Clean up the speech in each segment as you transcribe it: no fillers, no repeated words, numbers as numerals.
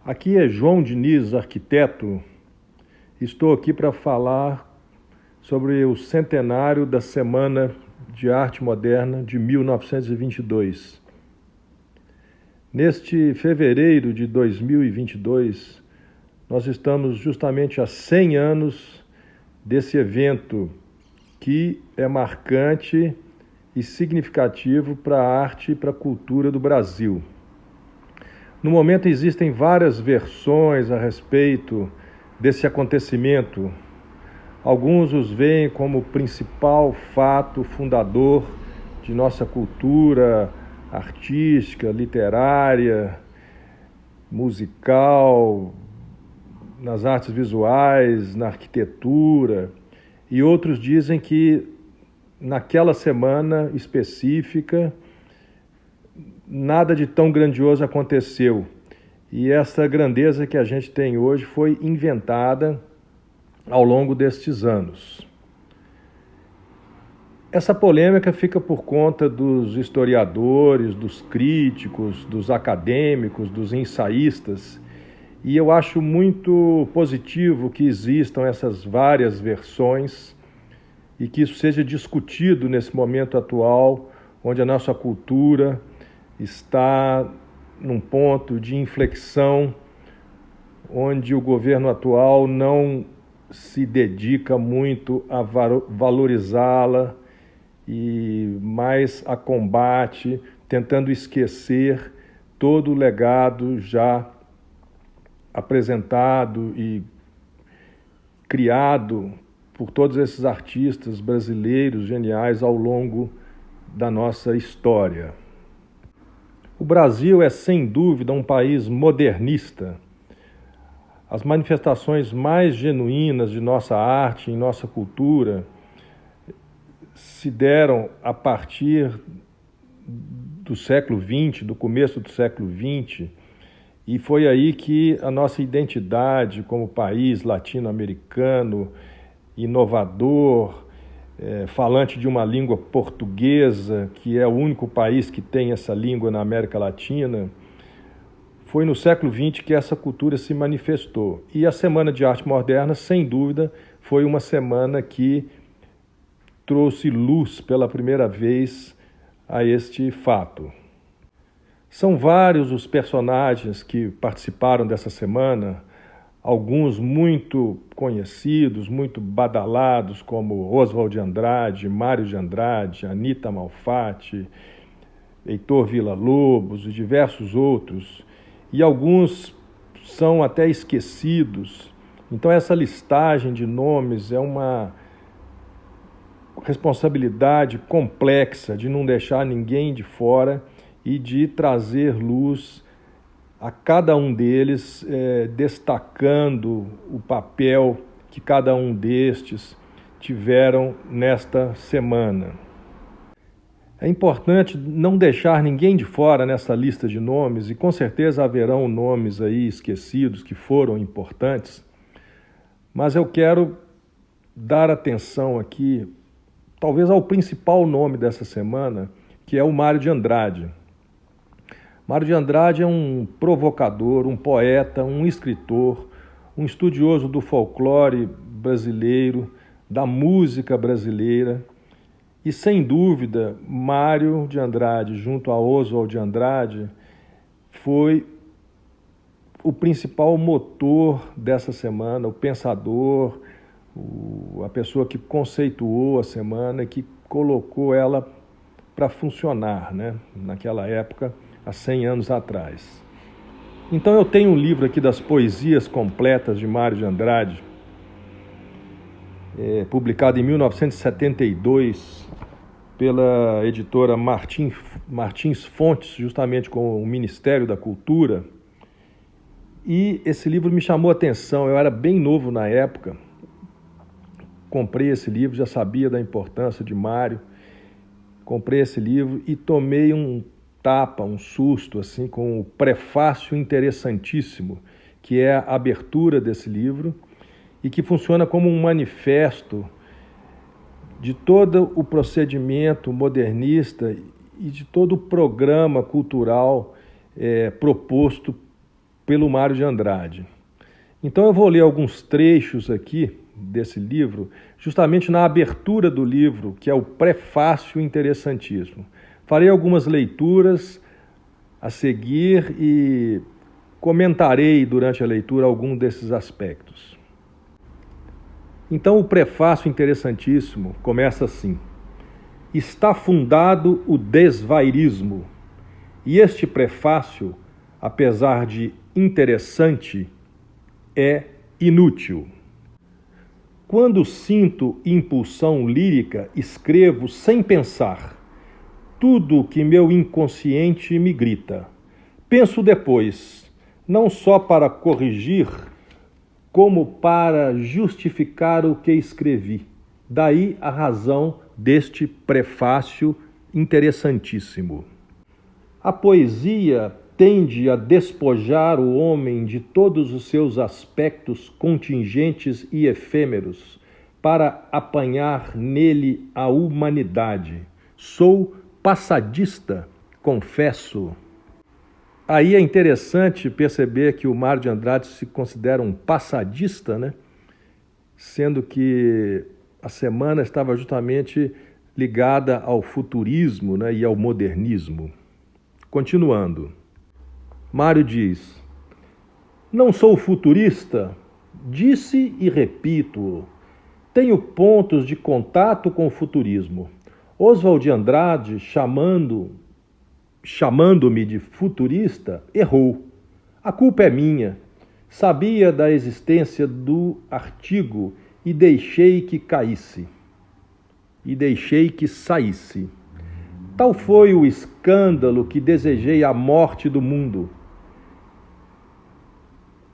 Aqui é João Diniz, arquiteto. Estou aqui para falar sobre o centenário da Semana de Arte Moderna de 1922. Neste fevereiro de 2022, nós estamos justamente há 100 anos desse evento que é marcante e significativo para a arte e para a cultura do Brasil. No momento existem várias versões a respeito desse acontecimento. Alguns os veem como o principal fato fundador de nossa cultura artística, literária, musical, nas artes visuais, na arquitetura, e outros dizem que naquela semana específica nada de tão grandioso aconteceu. E essa grandeza que a gente tem hoje foi inventada ao longo destes anos. Essa polêmica fica por conta dos historiadores, dos críticos, dos acadêmicos, dos ensaístas, e eu acho muito positivo que existam essas várias versões e que isso seja discutido nesse momento atual, onde a nossa cultura está num ponto de inflexão, onde o governo atual não se dedica muito a valorizá-la e mais a combate, tentando esquecer todo o legado já apresentado e criado por todos esses artistas brasileiros geniais ao longo da nossa história. O Brasil é, sem dúvida, um país modernista. As manifestações mais genuínas de nossa arte e nossa cultura se deram a partir do século XX, do começo do século XX, e foi aí que a nossa identidade como país latino-americano, inovador, falante de uma língua portuguesa, que é o único país que tem essa língua na América Latina, foi no século XX que essa cultura se manifestou. E a Semana de Arte Moderna, sem dúvida, foi uma semana que trouxe luz pela primeira vez a este fato. São vários os personagens que participaram dessa semana, alguns muito conhecidos, muito badalados, como Oswald de Andrade, Mário de Andrade, Anita Malfatti, Heitor Villa-Lobos e diversos outros, e alguns são até esquecidos. Então essa listagem de nomes é uma responsabilidade complexa de não deixar ninguém de fora e de trazer luz a cada um deles, destacando o papel que cada um destes tiveram nesta semana. É importante não deixar ninguém de fora nessa lista de nomes, e com certeza haverão nomes aí esquecidos que foram importantes, mas eu quero dar atenção aqui, talvez ao principal nome dessa semana, que é o Mário de Andrade. Mário de Andrade é um provocador, um poeta, um escritor, um estudioso do folclore brasileiro, da música brasileira. E, sem dúvida, Mário de Andrade, junto a Oswald de Andrade, foi o principal motor dessa semana, o pensador, a pessoa que conceituou a semana, que colocou ela para funcionar, né? Naquela época, há 100 anos atrás. Então eu tenho um livro aqui das poesias completas de Mário de Andrade, publicado em 1972 pela editora Martins Fontes, justamente com o Ministério da Cultura. E esse livro me chamou a atenção, eu era bem novo na época, comprei esse livro, já sabia da importância de Mário, comprei esse livro e tomei um susto, assim, com o prefácio interessantíssimo, que é a abertura desse livro, e que funciona como um manifesto de todo o procedimento modernista e de todo o programa cultural proposto pelo Mário de Andrade. Então eu vou ler alguns trechos aqui desse livro, justamente na abertura do livro, que é o prefácio interessantíssimo. Farei algumas leituras a seguir e comentarei durante a leitura algum desses aspectos. Então o prefácio interessantíssimo começa assim: está fundado o desvairismo, e este prefácio, apesar de interessante, é inútil. Quando sinto impulsão lírica, escrevo sem pensar tudo o que meu inconsciente me grita. Penso depois, não só para corrigir, como para justificar o que escrevi. Daí a razão deste prefácio interessantíssimo. A poesia tende a despojar o homem de todos os seus aspectos contingentes e efêmeros para apanhar nele a humanidade. Sou passadista, confesso. Aí é interessante perceber que o Mário de Andrade se considera um passadista, né? Sendo que a semana estava justamente ligada ao futurismo, né? E ao modernismo. Continuando. Mário diz: não sou futurista, disse e repito, tenho pontos de contato com o futurismo. Oswald de Andrade, chamando-me de futurista, errou. A culpa é minha. Sabia da existência do artigo e deixei que saísse. Tal foi o escândalo que desejei a morte do mundo.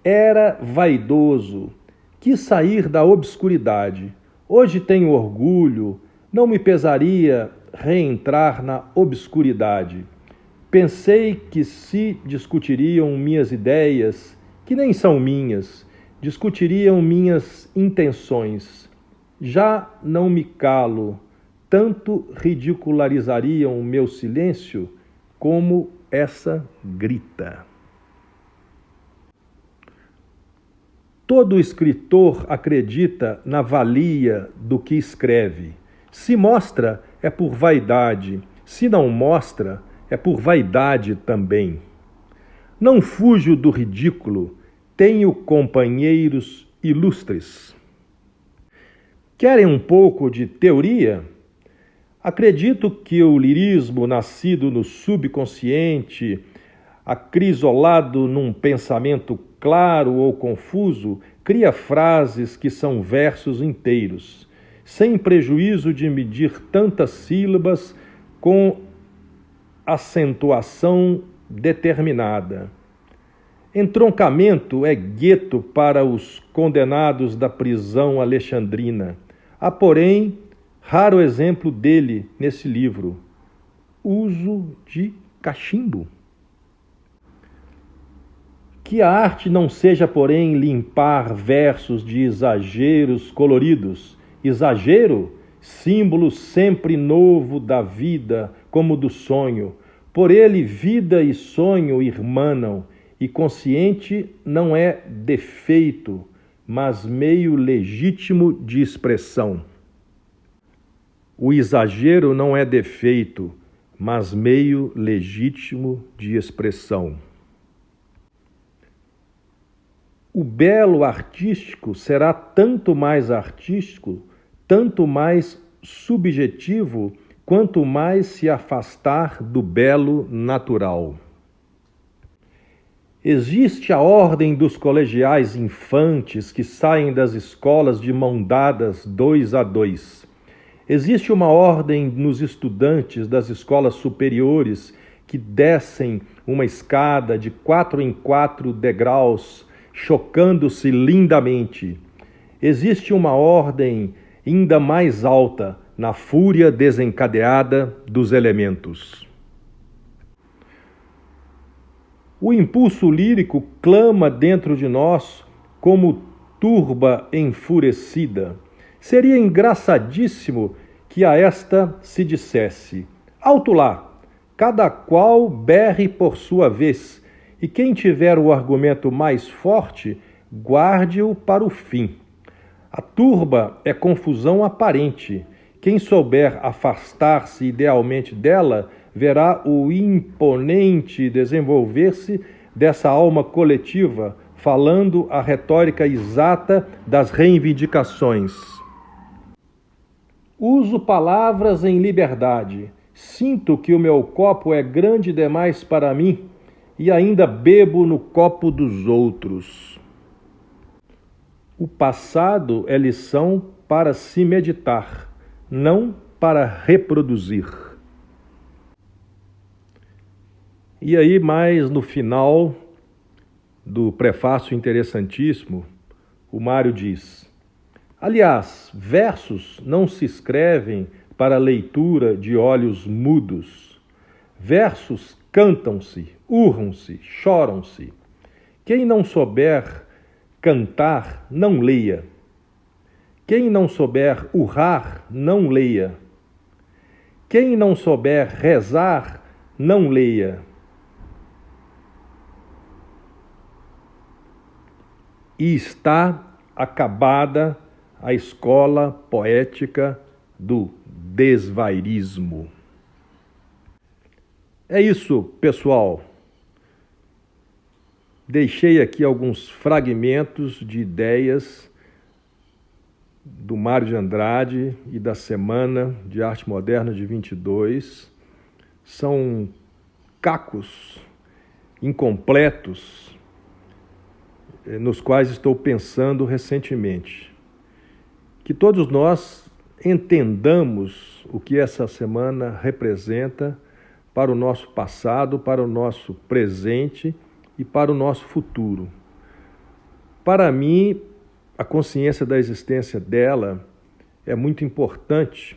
Era vaidoso, quis sair da obscuridade. Hoje tenho orgulho, não me pesaria reentrar na obscuridade. Pensei que se discutiriam minhas ideias, que nem são minhas, discutiriam minhas intenções. Já não me calo, tanto ridicularizariam o meu silêncio como essa grita. Todo escritor acredita na valia do que escreve. Se mostra, é por vaidade. Se não mostra, é por vaidade também. Não fujo do ridículo, tenho companheiros ilustres. Querem um pouco de teoria? Acredito que o lirismo, nascido no subconsciente, acrisolado num pensamento claro ou confuso, cria frases que são versos inteiros, sem prejuízo de medir tantas sílabas com acentuação determinada. Entroncamento é gueto para os condenados da prisão alexandrina. Há, porém, raro exemplo dele nesse livro: uso de cachimbo. Que a arte não seja, porém, limpar versos de exageros coloridos. Exagero, símbolo sempre novo da vida, como do sonho. Por ele, vida e sonho irmanam, e consciente não é defeito, mas meio legítimo de expressão. O exagero não é defeito, mas meio legítimo de expressão. O belo artístico será tanto mais artístico, tanto mais subjetivo, quanto mais se afastar do belo natural. Existe a ordem dos colegiais infantes que saem das escolas de mão dadas 2 a 2. Existe uma ordem nos estudantes das escolas superiores que descem uma escada de 4 em 4 degraus, chocando-se lindamente. Existe uma ordem ainda mais alta na fúria desencadeada dos elementos. O impulso lírico clama dentro de nós como turba enfurecida. Seria engraçadíssimo que a esta se dissesse: alto lá, cada qual berre por sua vez, E quem tiver o argumento mais forte, guarde-o para o fim. A turba é confusão aparente. Quem souber afastar-se idealmente dela, verá o imponente desenvolver-se dessa alma coletiva, falando a retórica exata das reivindicações. Uso palavras em liberdade. Sinto que o meu copo é grande demais para mim e ainda bebo no copo dos outros. O passado é lição para se meditar, não para reproduzir. E aí, mais no final do prefácio interessantíssimo, o Mário diz: aliás, versos não se escrevem para leitura de olhos mudos. Versos cantam-se, urram-se, choram-se. Quem não souber cantar, não leia. Quem não souber urrar, não leia. Quem não souber rezar, não leia. E está acabada a escola poética do desvairismo. É isso, pessoal. Deixei aqui alguns fragmentos de ideias do Mário de Andrade e da Semana de Arte Moderna de 22. São cacos incompletos nos quais estou pensando recentemente. Que todos nós entendamos o que essa semana representa para o nosso passado, para o nosso presente e para o nosso futuro. Para mim, a consciência da existência dela é muito importante,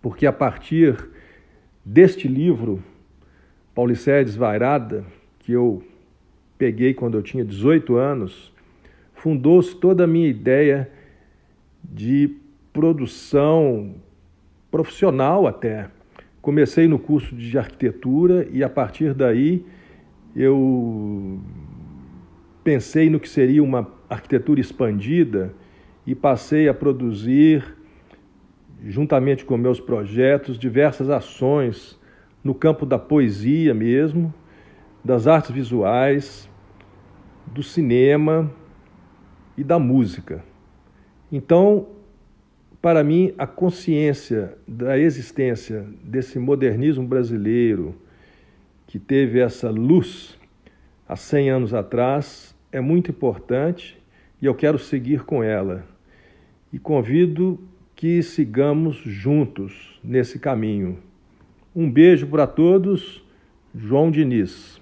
porque a partir deste livro, Paulicéia Desvairada, que eu peguei quando eu tinha 18 anos, fundou-se toda a minha ideia de produção profissional até. Comecei no curso de arquitetura e a partir daí eu pensei no que seria uma arquitetura expandida e passei a produzir, juntamente com meus projetos, diversas ações no campo da poesia mesmo, das artes visuais, do cinema e da música. Então, para mim, a consciência da existência desse modernismo brasileiro que teve essa luz há 100 anos atrás é muito importante e eu quero seguir com ela. E convido que sigamos juntos nesse caminho. Um beijo para todos, João Diniz.